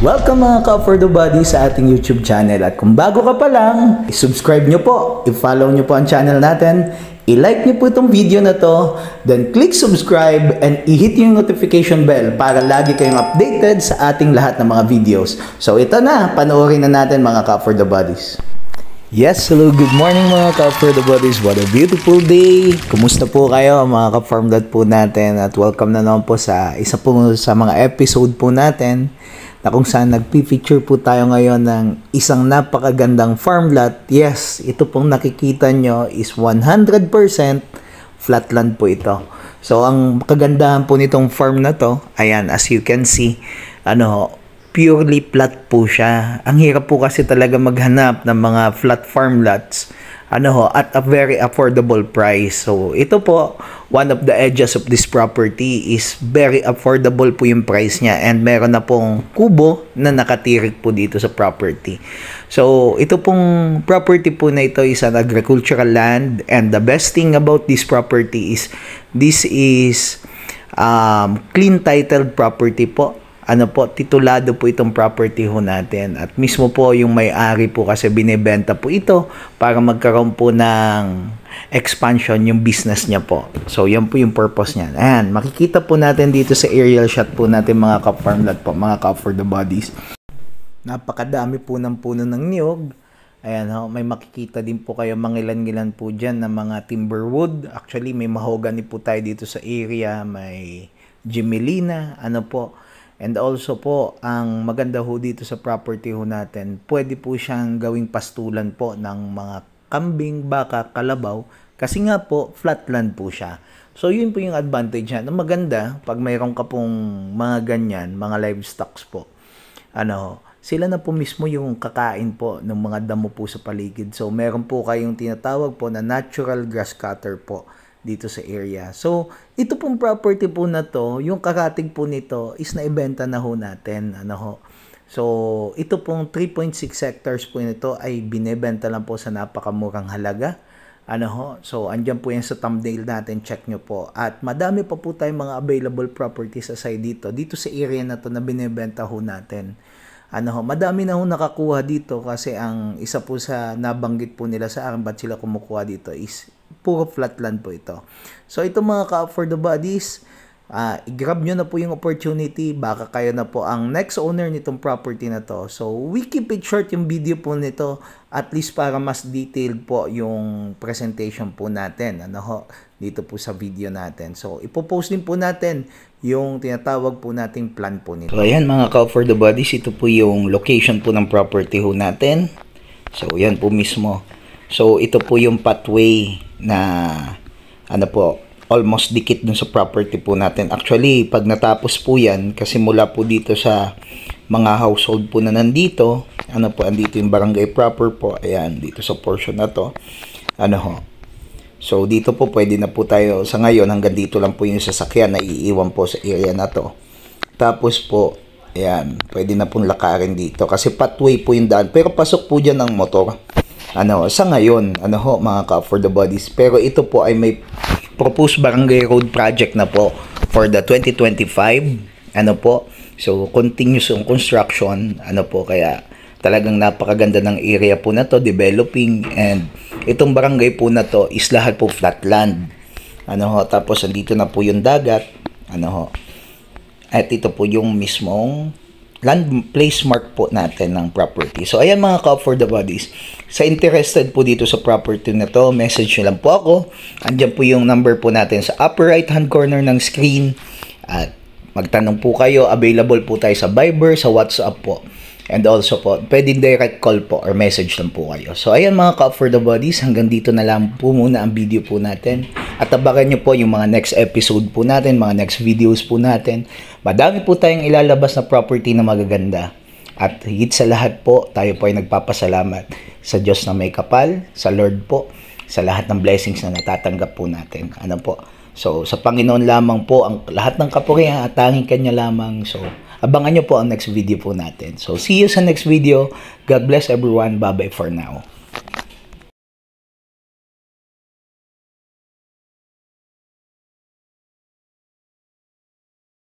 Welcome mga ka-For The Body sa ating YouTube channel. At kung bago ka pa lang, i-subscribe nyo po, i-follow nyo po ang channel natin, i-like nyo po itong video na to, then click subscribe and i-hit yung notification bell para lagi kayong updated sa ating lahat ng mga videos. So ito na, panoorin na natin mga ka-For The Bodies. Yes, hello, good morning mga ka-For The Bodies. What a beautiful day! Kumusta po kayo mga ka-Farm Dad po natin? At welcome na naman po sa isa po sa mga episode po natin na kung saan nagpi-feature po tayo ngayon ng isang napakagandang farm lot. Yes, ito pong nakikita nyo is 100% flatland po ito. So, ang kagandahan po nitong farm na to, ayan, as you can see, purely flat po siya. Ang hirap po kasi talaga maghanap ng mga flat farm lots at a very affordable price. So, ito po, one of the edges of this property is very affordable po yung price niya and meron na pong kubo na nakatirik po dito sa property. So, ito pong property po na ito is an agricultural land and the best thing about this property is this is clean titled property po. Titulado po itong property ho natin. At mismo po yung may-ari po kasi binebenta po ito para magkaroon po ng expansion yung business niya po. So, yan po yung purpose niya. Ayan, makikita po natin dito sa aerial shot po natin mga ka-farmland po, mga ka-For The Bodies. Napakadami po ng puno ng niyog. Ayan may makikita din po kayo mangilan-ngilan po dyan ng mga timberwood. Actually, may mahogany po tayo dito sa area. May Gemelina, And also po, ang maganda ho dito sa property ho natin, pwede po siyang gawing pastulan po ng mga kambing, baka, kalabaw, kasi nga po, flatland po siya. So, yun po yung advantage niya. Na maganda, pag mayroon ka pong mga ganyan, mga livestocks po, sila na po mismo yung kakain po ng mga damo po sa paligid. So, meron po kayong tinatawag po na natural grass cutter po dito sa area. So, ito pong property po na to, yung kakatig po nito is naibenta na ho natin. So, ito pong 3.6 hectares po nito ay binebenta lang po sa napakamurang halaga. So, andyan po yan sa thumbnail natin, check nyo po. At madami pa po tayong mga available properties aside dito. Dito sa area na to na binebenta ho natin. Madami na ho nakakuha dito kasi ang isa po sa nabanggit po nila sa akin ba't sila kumukuha dito is puro flatland po ito. So ito mga ka-For The Bodies, i-grab nyo na po yung opportunity, baka kayo na po ang next owner nitong property na to. So we keep it short yung video po nito at least para mas detailed po yung presentation po natin dito po sa video natin. So ipopost din po natin yung tinatawag po nating plan po nito. So ayan mga ka-For The Bodies, ito po yung location po ng property ho natin. So yan po mismo. So ito po yung pathway na almost dikit dun sa property po natin. Actually, pag natapos po yan, kasi mula po dito sa mga household po na nandito, andito yung barangay proper po, ayan, dito sa portion na to, So, dito po, pwede na po tayo, sa ngayon, hanggang dito lang po yung sasakyan na iiwan po sa area na to. Tapos po, ayan, pwede na pong lakarin dito, kasi pathway po yung daan, pero pasok po dyan ng motor. Sa ngayon, mga ka-For The Bodies. Pero ito po ay may proposed barangay road project na po for the 2025. So, continuous yung construction. Kaya talagang napakaganda ng area po na to, developing. And itong barangay po na to is lahat po flatland. Tapos, andito na po yung dagat. At ito po yung mismong land place mark po natin ng property. So, ayan mga ka-For The Bodies. Sa interested po dito sa property na to, message nyo lang po ako. Andyan po yung number po natin sa upper right hand corner ng screen. At magtanong po kayo. Available po tayo sa Viber, sa WhatsApp po. And also po, pwede direct call po or message lang po kayo. So, ayan mga ka-For The Bodies. Hanggang dito na lang po muna ang video po natin. At abangan nyo po yung mga next episode po natin, mga next videos po natin. Madami po tayong ilalabas na property na magaganda. At higit sa lahat po, tayo po ay nagpapasalamat sa Diyos na may kapal, sa Lord po, sa lahat ng blessings na natatanggap po natin. So, sa Panginoon lamang po, ang lahat ng kapurihan at tanging Kanya lamang. So, abangan nyo po ang next video po natin. So, see you sa next video. God bless everyone. Bye-bye for now.